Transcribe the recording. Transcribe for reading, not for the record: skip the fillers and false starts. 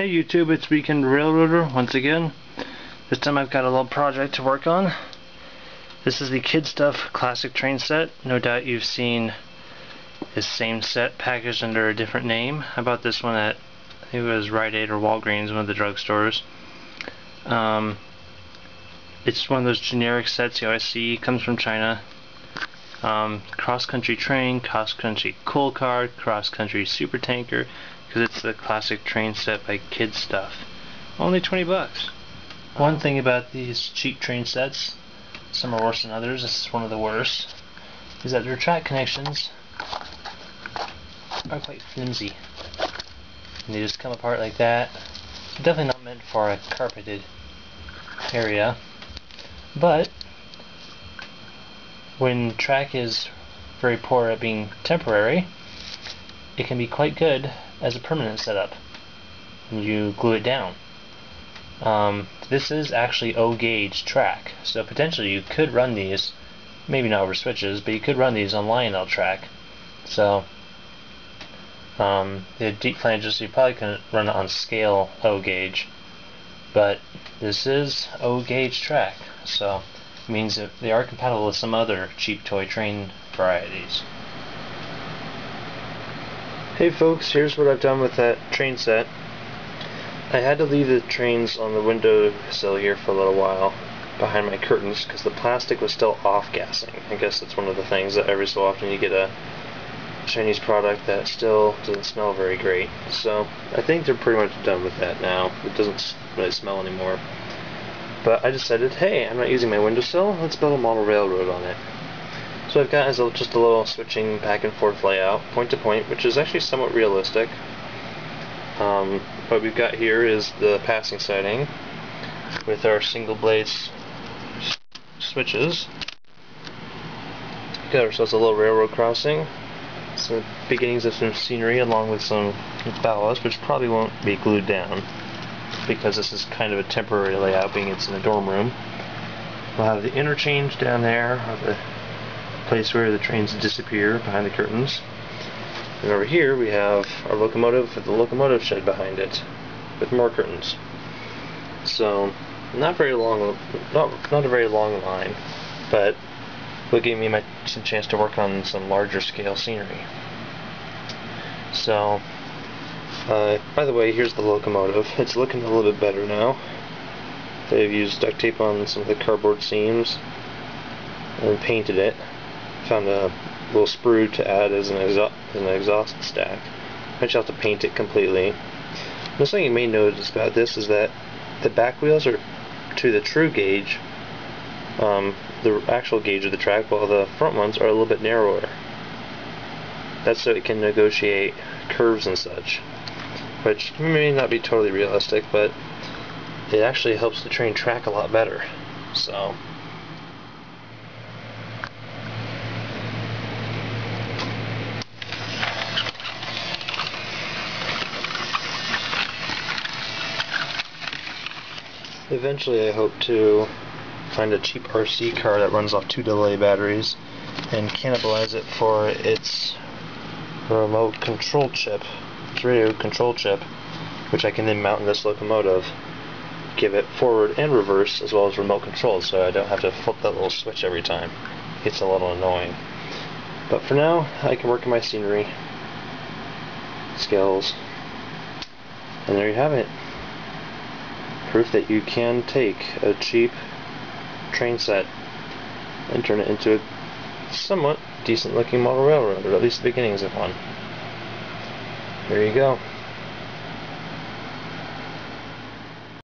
Hey YouTube, it's Weekend Railroader once again. This time I've got a little project to work on. This is the Kid Stuff classic train set. No doubt you've seen this same set packaged under a different name. I bought this one at, I think it was Rite Aid or Walgreens, one of the drugstores. It's one of those generic sets you always see. It comes from China. Cross-country train, cross-country coal car, cross-country super tanker, because it's the classic train set by Kid Stuff. Only 20 bucks. One thing about these cheap train sets, some are worse than others, this is one of the worst, is that their track connections are quite flimsy. And they just come apart like that. Definitely not meant for a carpeted area. But when track is very poor at being temporary, it can be quite good as a permanent setup when you glue it down. This is actually O-gauge track, so potentially you could run these, maybe not over switches, but you could run these on Lionel track. So the deep flanges, you probably couldn't run it on scale O-gauge, but this is O-gauge track, so it means that they are compatible with some other cheap toy train varieties. Hey folks, here's what I've done with that train set. I had to leave the trains on the windowsill here for a little while behind my curtains because the plastic was still off-gassing. I guess that's one of the things that every so often you get a Chinese product that still doesn't smell very great. So I think they're pretty much done with that now. It doesn't really smell anymore. But I decided, hey, I'm not using my windowsill, let's build a model railroad on it. So I've got just a little switching back and forth layout, point to point, which is actually somewhat realistic. What we've got here is the passing siding with our single blades switches. Got ourselves a little railroad crossing, some beginnings of some scenery along with some ballast, which probably won't be glued down because this is kind of a temporary layout, being it's in a dorm room. We'll have the interchange down there, or the place where the trains disappear behind the curtains. And over here we have our locomotive with the locomotive shed behind it, with more curtains. So not very long, not a very long line, but will give me some chance to work on some larger scale scenery. So by the way, here's the locomotive. It's looking a little bit better now. They've used duct tape on some of the cardboard seams and painted it. Found a little sprue to add as an exhaust stack. Might have to paint it completely. One thing you may notice about this is that the back wheels are to the true gauge, the actual gauge of the track, while the front ones are a little bit narrower. That's so it can negotiate curves and such, which may not be totally realistic, but it actually helps the train track a lot better. So eventually I hope to find a cheap RC car that runs off 2 AA batteries and cannibalize it for its remote control chip, its radio control chip, which I can then mount in this locomotive, give it forward and reverse as well as remote control, so I don't have to flip that little switch every time. It gets a little annoying. But for now, I can work on my scenery skills. And there you have it. Proof that you can take a cheap train set and turn it into a somewhat decent looking model railroad, or at least the beginnings of one. There you go.